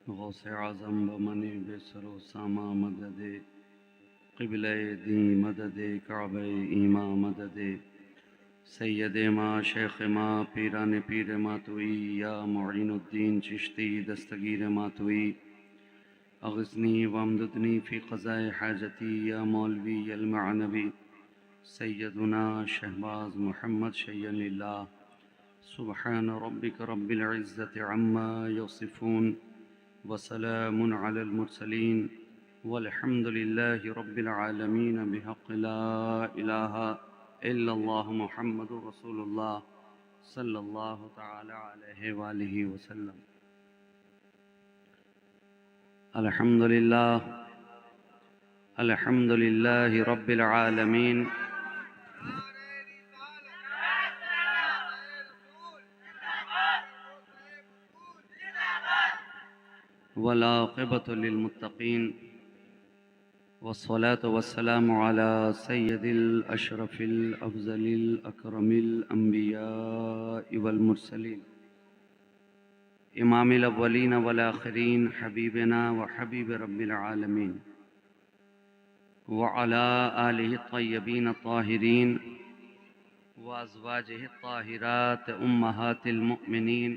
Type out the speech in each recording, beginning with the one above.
गौस आज़म बमनी बेसरो सामा मदद क़िबले दी मदद काबे ईमा मदद सैयद मा शेख मा पीरान पीर मातुई या मुईनुद्दीन चिश्ती दस्तगीर मातुई अग़िस्नी वमददनी फ़ी क़ज़ाए हाजती या मौलवी अलमअनवी सैयदुना शहबाज मोहम्मद शय्यनिल्लाह सुब्हान रब्बिक रब्बिल इज़्ज़ति अम्मा यसिफ़ून वसलामुन अलल मुरसलीन वल्हम्दुलिल्लाहि रब्बिल आलमीन बिहक़्क़ि ला इलाहा इल्लल्लाह मुहम्मदुर रसूलुल्लाह सल्लल्लाहु तआला अलैहि वालिहि वसल्लम। अल्हम्दुलिल्लाहि रब्बिल आलमीन वल्आक़िबतु लिलमुत्तक़ीन वस्सलातु वस्सलामु अला सय्यदिल अशरफिल अफ़ज़लिल अकरमिल अंबियाइ वल मुरसलीन इमामिल अव्वलीन वल आखिरीन हबीबना व हबीब रब्बिल आलमीन व अला आलिहि तय्यबीन ताहिरीन व अज़वाजिहि ताहिरात उम्महातिल मुमिनीन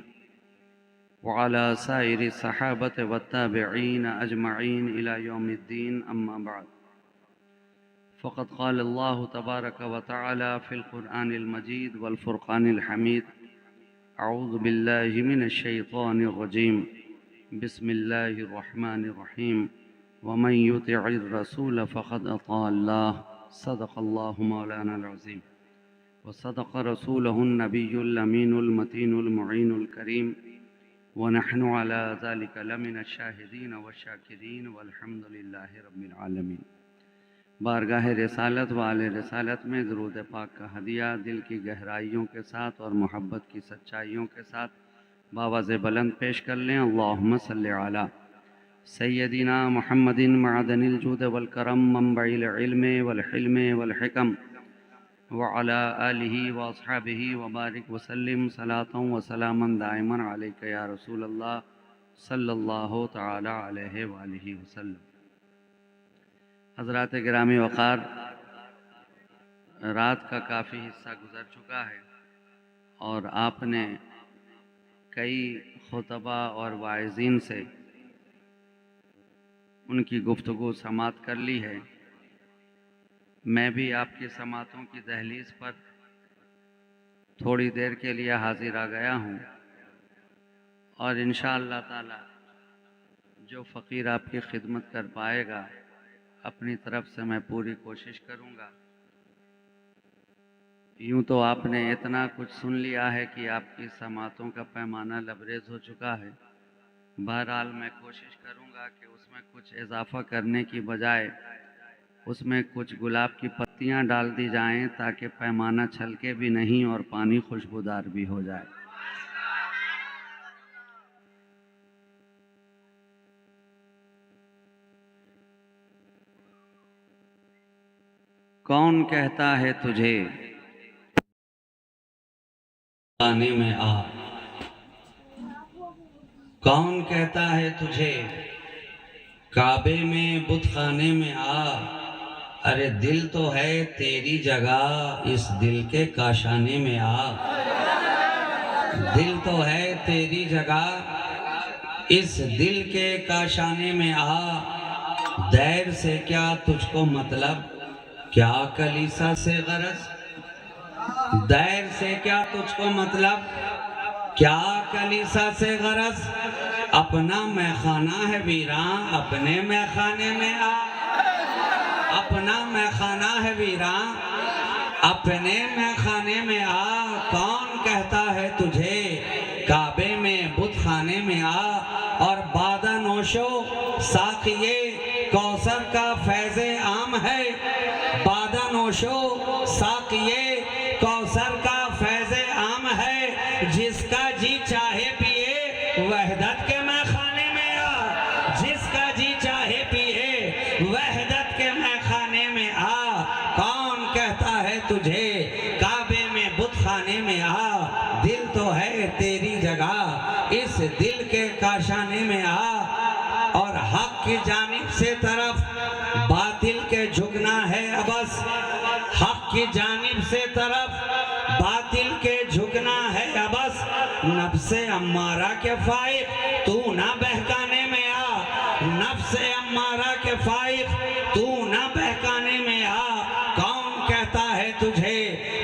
व अला साइरि सहाबत व ताबिईन अजमईन इला यौमिद्दीन अम्मा बाद। फ़क़द क़ाल अल्लाहु तबारक व तआला फ़िल क़ुरआनिल मजीद वल फ़ुरक़ानिल हमीद अऊज़ु बिल्लाहि मिनश शैतानिर रजीम बिस्मिल्लाहिर रहमानिर रहीम व मन युतिइर रसूल फ़क़द अता अल्लाह सदक़ल्लाहु मौलानाल अज़ीम व सदक़ रसूलुहुन नबियुल अमीनुल मतीनुल मुईनुल करीम व नहनु अला ज़ालिका लमिनश शाहिदीन व शाकिरीन वल्हम्दुलिल्लाहि रब्बिल आलमीन। बारगाह रिसालत व आले रिसालत में दरूद पाक का हदिया दिल की गहराइयों के साथ और मोहब्बत की सच्चाइयों के साथ बावाज़ बुलंद पेश कर लें। अल्लाहुम्मा सल्लि अला सय्यदिना मुहम्मदिन मअदनिल जूद वल करम मंबइल इल्म वल हिल्म वल हिकम व अला आलिहि व अस्हाबिहि व बारिक वसल्लिम सलातन व सलामन दाइमन अलैका या रसूल अल्लाह सल्लल्लाहु तआला अलैहि व आलिहि वसल्लम। हज़रात गिरामी वक़ार, रात का काफ़ी हिस्सा गुज़र चुका है और आपने कई खुतबा और वाइज़ीन से उनकी गुफ्तगू समात कर ली है। मैं भी आपकी समातों की दहलीज़ पर थोड़ी देर के लिए हाजिर आ गया हूँ और इंशाअल्लाह ताला जो फ़कीर आपकी खिदमत कर पाएगा अपनी तरफ से मैं पूरी कोशिश करूँगा। यूँ तो आपने इतना कुछ सुन लिया है कि आपकी समातों का पैमाना लबरेज हो चुका है। बहरहाल मैं कोशिश करूँगा कि उसमें कुछ इजाफ़ा करने की बजाय उसमें कुछ गुलाब की पत्तियाँ डाल दी जाएं ताकि पैमाना छलके भी नहीं और पानी खुशबूदार भी हो जाए। कौन कहता है तुझे खाने में आ, कौन कहता है तुझे काबे में बुत खाने में आ। अरे दिल तो है तेरी जगह, इस दिल के काशाने में आ। दिल तो है तेरी जगह, इस दिल के काशाने में आ। दैर से क्या तुझको मतलब, क्या कलीसा से गरज। दैर से क्या तुझको मतलब, क्या कलीसा से गरज। अपना मैखाना है वीरां, अपने मैखाने में आ। अपना मैखाना है वीरां, अपने मैखाने में आ। कौन कहता है तुझे काबे में बुत खाने में आ। और बादा नोशो साक़िए कौसर का फैज़े आम है। बादा नोशो साक़िए कौसर का फैज़े आम है। जिसका जी चाहे पिए वहदत के मैखाने में आ। जिसका जी चाहे पिए वहदत के मैखाने में आ। कौन कहता है तुझे काबे में बुत खाने में आ। दिल तो है तेरी जगह, इस दिल के काशाने में आ। हक की जानिब से तरफ, बातिल के झुकना है अबस। हक की जानिब से तरफ, बातिल के झुकना है अबस। नफ्से अम्मारा के फाइक तू ना बहकाने में आ, नफ्से अम्मारा के फाइक तू ना बहकाने में आ। कौन कहता है तुझे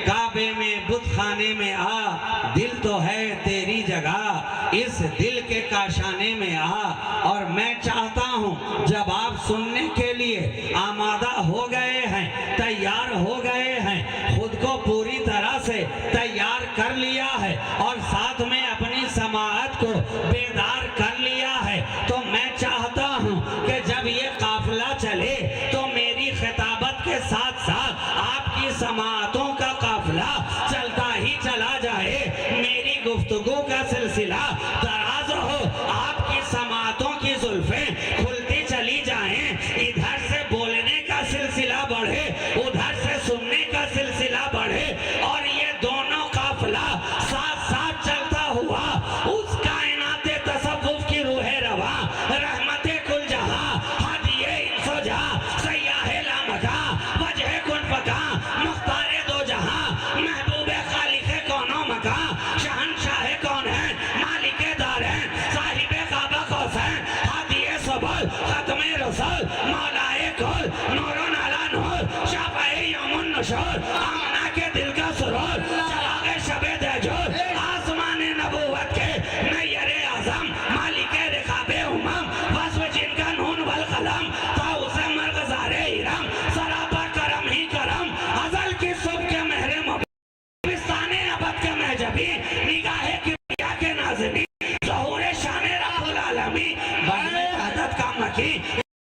काबे में बुत खाने में आ, दिल तो है तेरी जगह, इस दिल के काशाने में आ। और मैं चाहता हूँ जब आप सुनने के लिए आमादा हो गए हैं, तैयार हो गए हैं, खुद को पूरी तरह से तैयार कर लिया है और साथ में अपनी समाअत को बेदार कर लिया है, तो मैं चाहता हूँ कि जब ये काफिला चले तो मेरी खिताबत के साथ साथ आपकी समाअतों का काफिला चलता ही चला जाए। मेरी गुफ्तगू का सिलसिला दराज हो, आपकी समाअतों की जुल्फें खुलती चली जाएं, इधर से बोलने का सिलसिला बढ़े, उधर से सुनने का सिलसिला बढ़े, और ये दोनों काफिला साथ साथ चलता हुआ उस कायनाते तसव्वुफ की रूहे रवा, रहमते कुल जहां, हादिये इंसो जहां, सय्याहे लामका, वजह कुन फका, मुख्तारे दो जहां, महबूबे खालिके कौनो मका, शहंशाहे कौन है, मालिके दार है, साहिबे काबा कौसैन, हादिये सबल, खत्मे रसूल, मौलाए कुल, नूरुन अला नूर, शाफाए यौमुन नशूर, आमना के दिल का सुरूर, चरागे शबे दहजूर, आसमाने नबूवत के नय्यरे आज़म, मालिके रिकाबे उमम, वस्फ जिनका नून वल कलम, ताउसे मरगज़ारे इरम, सरापा करम ही करम, अज़ल की सुबह के महरे मुबिस्ताने अबद के महजबी, निगाहे किब्रिया के नाज़िमी, ज़हूरे शाने रब्बुल आलमी, बहरे अदद का मकी,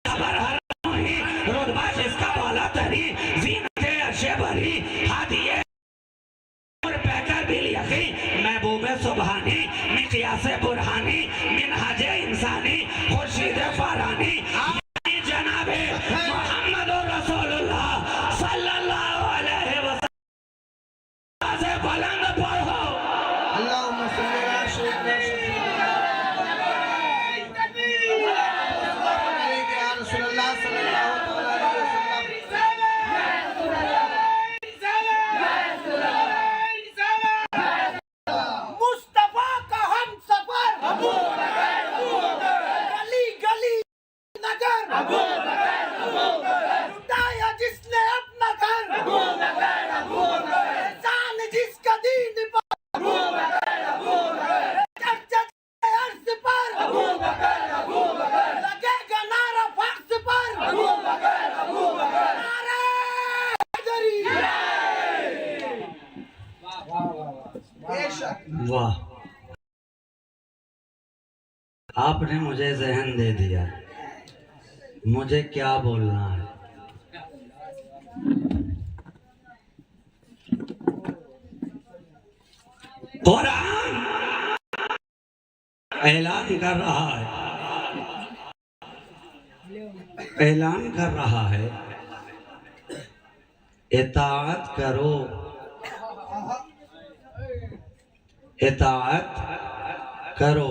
खबर हर ही, रुतबा जिसका बाला तरी, ज़ीनते अर्शे भरी, हादिये और बहकर बिल यकी, महबूबे सुबहानी, मिक़यासे बुरहानी, मिनहाजे इंसानी, खुर्शीद फारानी, जनाबे मोहम्मद रसूलुल्लाह सल्लल्लाहु अलैहि वसल्लम से बुलंद पढ़ो। अल्लाहुम्मा सल्ली अला सय्यिदना या रसूलल्लाह सल्लल्लाहु अलैहि वसल्लम। मुस्तफा का हम सफर, गली गली नगर, लुटाया जिसने अपना घर, जान जिसका दीन पर, चर्चा अर्श पर, लगेगा नारा फक्स पर, नारा हैदरी। वाह, आपने मुझे जहन दे दिया, मुझे क्या बोलना है। कुरान ऐलान कर रहा है, ऐलान कर रहा है, इताअत करो, इताअत करो।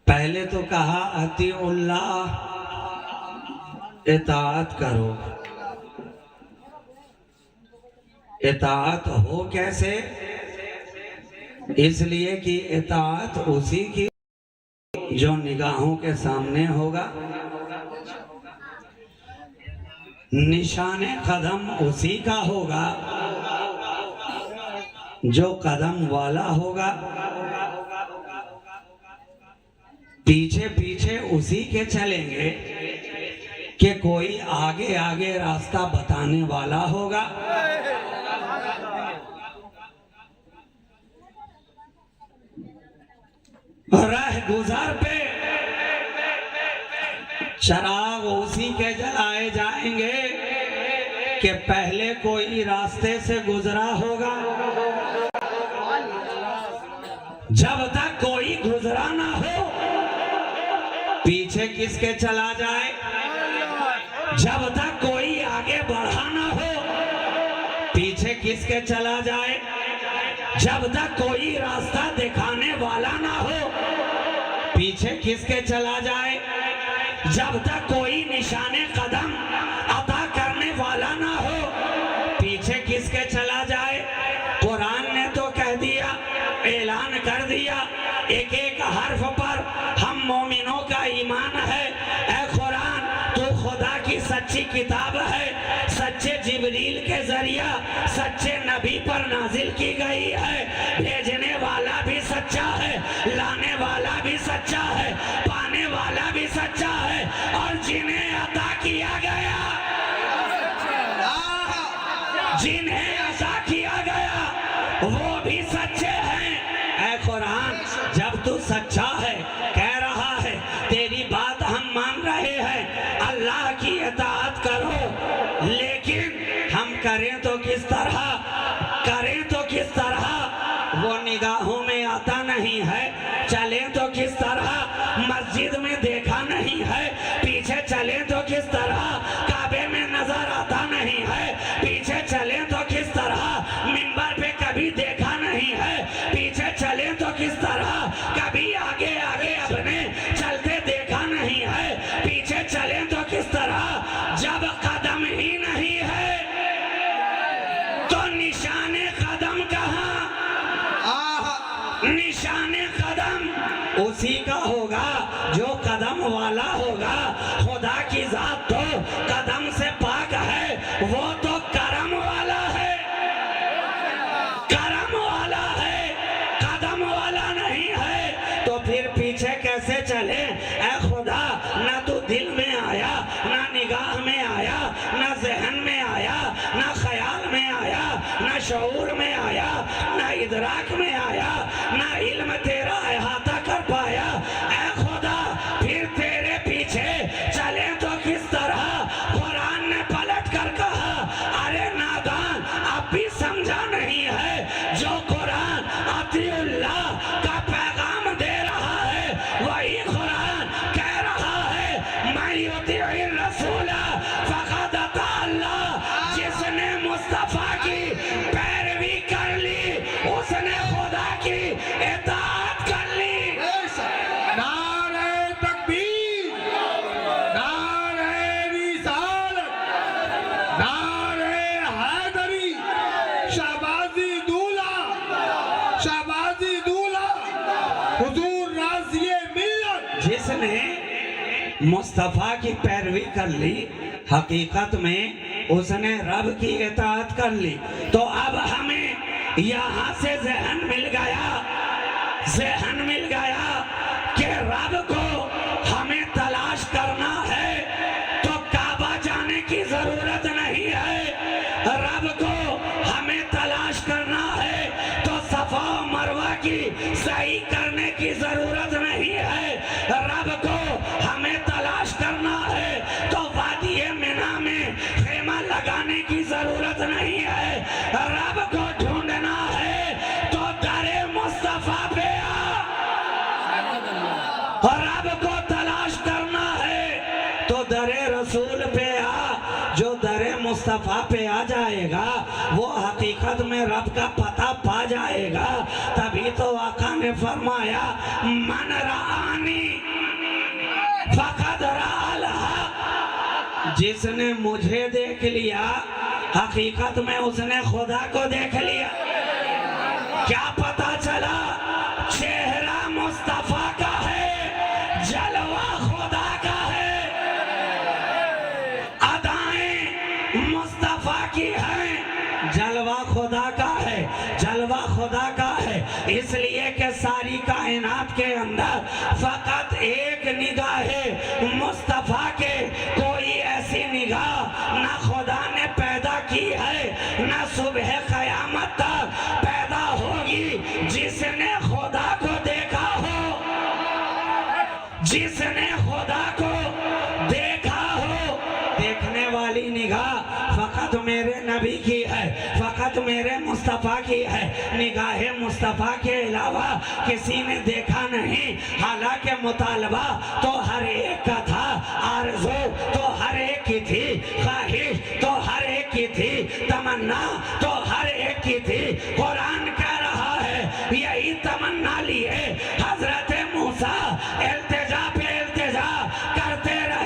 पहले तो कहा अतीउल्लाह, इताअत करो। इताअत हो कैसे? इसलिए कि इताअत उसी की जो निगाहों के सामने होगा, निशाने कदम उसी का होगा जो कदम वाला होगा, पीछे पीछे उसी के चलेंगे कि कोई आगे आगे रास्ता बताने वाला होगा। राह गुजार पे चराग उसी के जलाए जाएंगे कि पहले कोई रास्ते से गुजरा होगा। जब तक कोई गुजरा ना हो, पीछे किसके चला जाए? जब तक कोई आगे बढ़ा ना हो, पीछे किसके चला जाए? जब तक कोई रास्ता दिखाने वाला ना हो, पीछे किसके चला जाए? जब तक कोई निशाने कदम अता करने वाला ना हो, पीछे किसके चला जाए। कुरान ने तो कह दिया, ऐलान कर दिया, एक एक हर्फ पर हम मोमिनों का ईमान है। ऐ कुरान, तू खुदा की सच्ची किताब है, सच्चे जिब्रील के जरिया सच्चे नबी पर नाजिल की गई है। भेजने वाला भी सच्चा है, लाने वाला भी सच्चा है, पाने वाला भी सच्चा है, और जिन्हें अता किया गया, जिन्हें अता किया गया वो भी सच्चे हैं। ऐ कुरान, जब तू सच्चा है, कह रहा है तेरी बात हम मान रहे हैं, अल्लाह की इताअत करो, लेकिन हम करें तो किस तरह, करें तो किस तरह, वो निगाहों में आता नहीं है। चले तो किस तरह, मस्जिद में देखा नहीं है। पीछे चले तो किस तरह, काबे में नजर आता नहीं है। पीछे चले तो किस तरह, मिंबर पे कभी देखा नहीं है। पीछे चले तो किस तरह, कभी आगे आगे अपने चलते देखा नहीं है। पीछे चले तो किस तरह, जब कदम ही नहीं है तो निशाने कदम कहाँ। निशाने कदम उसी का होगा जो कदम वाला होगा। खुदा की जात तो कदम से पाक है, वो तो करम वाला है, करम वाला है, कदम वाला नहीं है। तो फिर पीछे कैसे चले। ऐ खुदा, ना तू दिल में आया, ना निगाह में आया, ना जहन में आया, ना ख्याल में आया, ना शऊर में आया, ना इदराक में आया, ना इल्म तेरा अहाता कर पाया। ऐ खुदा, फिर तेरे पीछे चले तो किस तरह। कुरान ने पलट कर कहा, अरे नादान, अब भी समझा नहीं है। जो कुरान अतीउल्लाह का पैगाम दे रहा है, वही कुरान कह रहा है, मैं युतीउर रसूल फक़द अता अल्लाह। जिसने मुस्तफा की पैरवी कर ली, उसने खुदा की इताअत कर ली। नारे तकबीर, नारे रिसालत, नारे हैदरी, शहबाजी दूल्हा, शहबाजी दूल्हा, हुजूर राज़िए मिल्लत। जिसने मुस्तफा की पैरवी कर ली, हकीकत में उसने रब की इताअत कर ली। तो अब हमें यहाँ से ज़हन मिल गया, ज़हन मिल गया कि रब को हमें तलाश करना है तो काबा जाने की जरूरत नहीं है। रब को हमें तलाश करना है तो सफा और मरवा की सही करने की जरूरत नहीं है। रब को हमें तलाश करना है तो वादिये मिना में खेमा लगाने की जरूरत नहीं है। रब को ढूंढना है तो दरे मुस्तफा पे आ। रब को तलाश करना है तो दरे रसूल पे आ। जो दरे मुस्तफा पे आ जाएगा वो हकीकत में रब का पता पा जाएगा। तभी तो आका ने फरमाया, मन रानी फक़द राअल हक़। जिसने मुझे देख लिया, हकीकत में उसने खुदा को देख लिया। क्या पता चला? चेहरा मुस्तफा का है, जलवा खुदा का है, अदाएं मुस्तफा की हैं, जलवा खुदा का है, जलवा खुदा का है। इसलिए कि सारी कायनात के अंदर फकत एक निगाह है मुस्तफा के। कोई ऐसी निगाह ना खुदा ने पैदा की है, ना सुबह क़यामत तक पैदा होगी। जिसने खुदा को देखा हो, जिसने खुदा को देखा हो, देखने वाली निगाह फकत मेरे नबी की है, फकत मेरे मुस्तफ़ा की है। निगाह मुस्तफ़ा के अलावा किसी ने देखा नहीं। हालांकि मुतालबा तो हर एक का था, आरज़ू तो हर एक की थी, ख्वाहिश तो हर एक की थी, तमन्ना तो हर एक की थी। कुरान कह रहा है यही तमन्ना लिए हजरत मूसा इल्तिजा पे इल्तिजा करते रहे।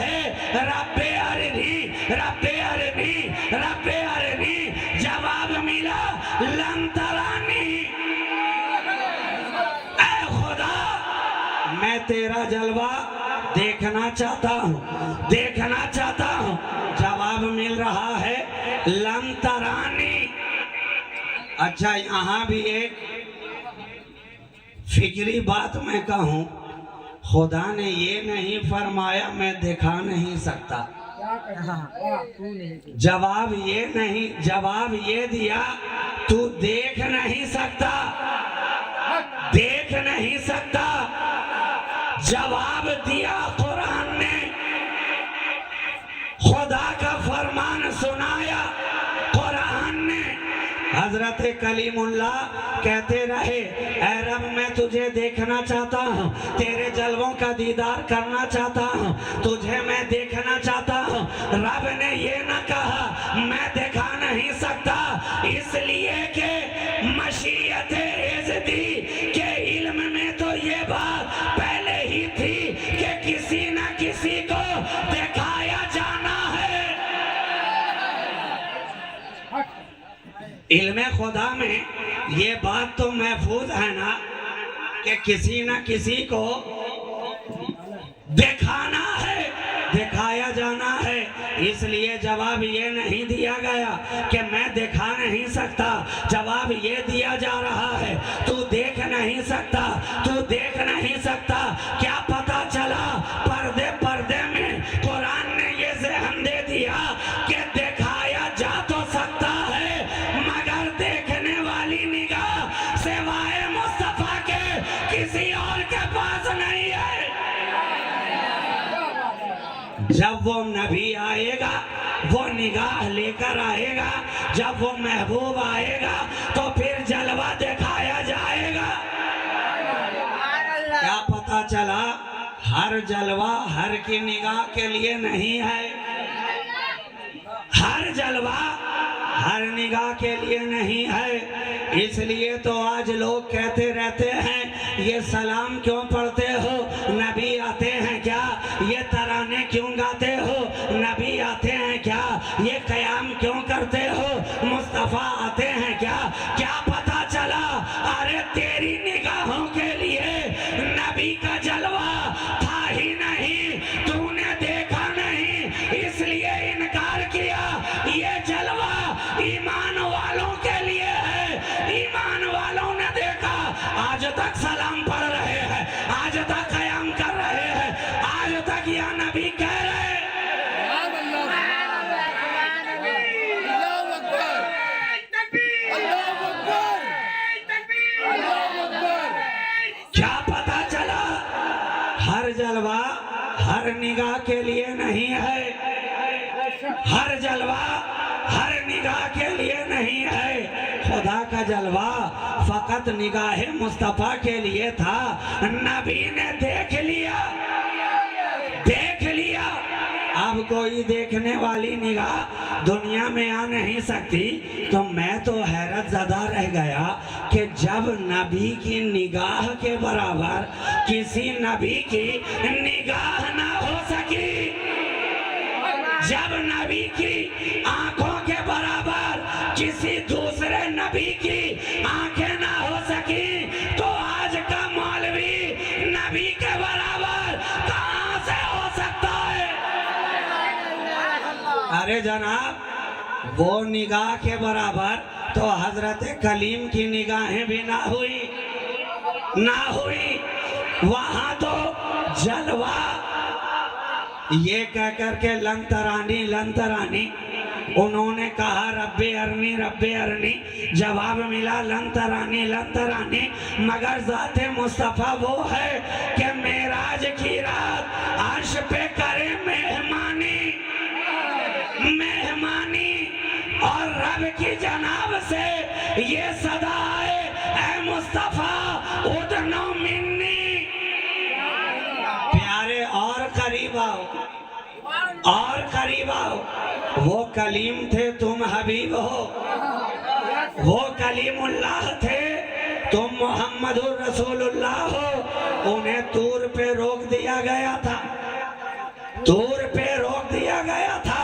जलवा देखना चाहता हूँ, देखना चाहता हूँ। जवाब मिल रहा है लम तरानी। अच्छा, यहाँ भी एक फिक्री बात मैं कहूँ, खुदा ने ये नहीं फरमाया मैं दिखा नहीं सकता। जवाब ये नहीं, जवाब ये दिया तू देख नहीं सकता, देख नहीं सकता। जवाब दिया कुरान ने, खुदा का फरमान सुनाया कुरान ने। हजरत कलीमुल्लाह कहते रहे, ऐ रब मैं तुझे देखना चाहता हूँ, तेरे जलवों का दीदार करना चाहता हूँ, तुझे मैं देखना चाहता हूँ। रब ने ये न कहा मैं दिखा नहीं सकता, इसलिए कि मशीयत इज़्दी के इल्म में तो ये बात पहले ही थी कि किसी न किसी को दिखाया जाना है। इल्मे खुदा में ये बात तो महफूज है ना कि किसी न किसी को दिखाना है, दिखाया जाना है। इसलिए जवाब ये नहीं दिया गया कि मैं दिखा नहीं सकता, जवाब ये दिया जा रहा है तू देख नहीं सकता, तू देख नहीं सकता। क्या पता चला पर्दे पर्दे में कुरान ने ये ज़हन दे दिया कि दिखाया जा तो सकता है, मगर देखने वाली निगाह सिवाय मुस्तफा के किसी और के पास नहीं है। जब वो नबी आएगा वो निगाह लेकर आएगा, जब वो महबूब आएगा तो फिर जलवा दिखाया जाएगा। क्या पता चला हर जलवा हर की निगाह के लिए नहीं है, हर जलवा हर निगाह के लिए नहीं है। इसलिए तो आज लोग कहते रहते हैं ये सलाम क्यों पढ़ते हो, नबी आते हैं क्या, ये तराने क्यों गाते हो, नबी आते हैं क्या, ये क़याम क्यों करते हो, मुस्तफ़ा आते हैं क्या। क्या पता चला अरे तेरी निगाहों के लिए नबी का जलवा था ही नहीं, तूने देखा नहीं इसलिए इनकार किया। ये जलवा ईमान वालों के लिए है, ईमान वालों ने देखा, आज तक सलाम पढ़ रहे हैं, आज तक क़याम कर रहे हैं, आज तक या नबी कह रहे हैं। क्या पता चला हर जलवा हर निगाह के लिए नहीं है, हर जलवा हर निगाह के लिए नहीं है। खुदा का जलवा फकत निगाह मुस्तफ़ा के लिए था, नबी ने देख लिया, देख लिया। अब कोई देखने वाली निगाह दुनिया में आ नहीं सकती। तो मैं तो हैरत ज़दा रह गया कि जब नबी की निगाह के बराबर किसी नबी की निगाह ना हो सकी, जब नबी की आंखों के बराबर किसी दूसरे नबी की आंखें ना हो सकी, तो आज का मौलवी नबी के बराबर कहां से हो सकता है। अरे जनाब वो निगाह के बराबर तो हजरत कलीम की निगाहें भी ना हुई, ना हुई। वहां तो जलवा ये कह कर के लंतरानी लंतरानी, उन्होंने कहा रब्बे अरनी रब्बे अरनी, जवाब मिला लंतरानी लंतरानी। मगर ज़ाते मुस्तफ़ा वो है कि मेराज की रात अर्श पे करे मेहमानी, मेहमानी। और रब की जनाब से ये सदा आए, ऐ मुस्तफ़ा उदनो मिन्नी, प्यारे और करीब आओ, और करीब आओ। वो कलीम थे तुम हबीब हो, वो कलीमुल्लाह थे तुम मोहम्मदुर रसूलुल्लाह हो। उन्हें तूर पे रोक दिया गया था, तूर पे रोक दिया गया था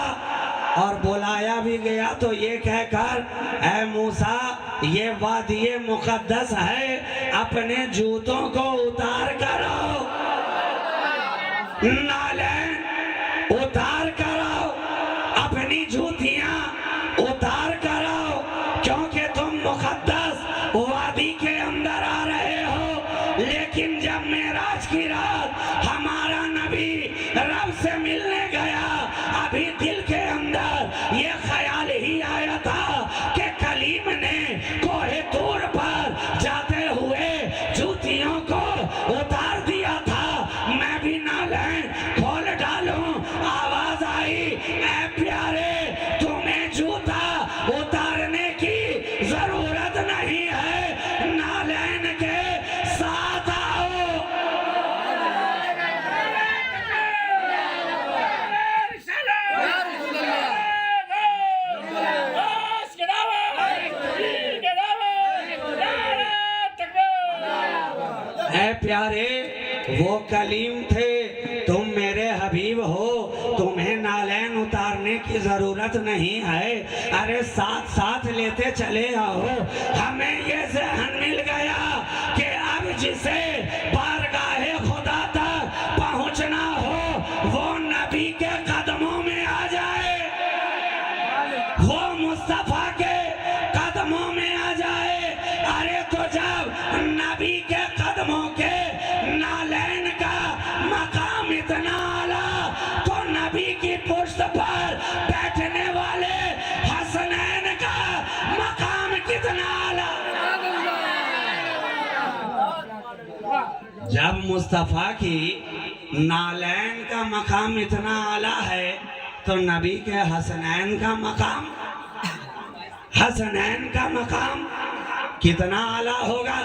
और बुलाया भी गया तो ये कहकर, ऐ मूसा ये वादिये मुकद्दस है, अपने जूतों को उतार कर आओ। नालैन उतार कर आओ, अपनी जूतियां उतार कर आओ, क्योंकि तुम मुकद्दस वादी के अंदर आ रहे हो। लेकिन जब मेराज की रात हमारा नबी रब से मिलने गया, अभी दिल के अंदर ये ख्याल ही आया था कि कलीम ने कोहे तूर पर जाते हुए जूतियों को उतार दिया था। मैं भी नालैन खोल डालूं। आवाज आई, ऐ प्यारे, तुम्हें जूता उतारने की जरूरत नहीं है, नालैन के साथ आओ। ऐ प्यारे, वो कलीम थे, तुम मेरे हबीब हो, तुम्हें नालैन उतारने की जरूरत नहीं है। अरे साथ साथ लेते चले आओ। हमें ये ज़हन मिल गया कि अब जिसे बारगाहे खुदा तक पहुंचना हो वो नबी के कदमों में आ जाए, वो मुस्तफा के कदमों में आ जाए। अरे तो जब नबी के कदमों के नालैन का मकाम इतना आला, तो नबी की पुश्त पर बैठने वाले हसनैन का मकाम कितना आला। जब मुस्तफा की नालैन का मकाम इतना आला है, तो नबी के हसनैन का मकाम, हसनैन का मकाम कितना आला होगा।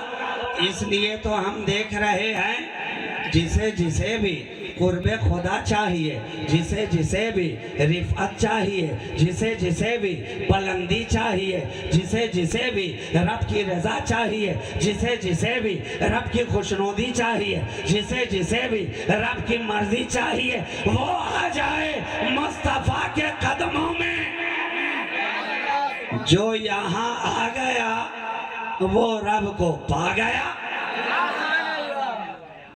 इसलिए तो हम देख रहे हैं, जिसे जिसे भी कुर्बे खुदा चाहिए, जिसे जिसे भी रिफत चाहिए, जिसे जिसे भी बुलंदी चाहिए, जिसे जिसे भी रब की रजा चाहिए, जिसे जिसे भी रब की खुशनुदी चाहिए, जिसे जिसे भी रब की मर्जी चाहिए, वो आ जाए मुस्तफा के कदमों में। जो यहाँ आ गया वो रब को पा गया,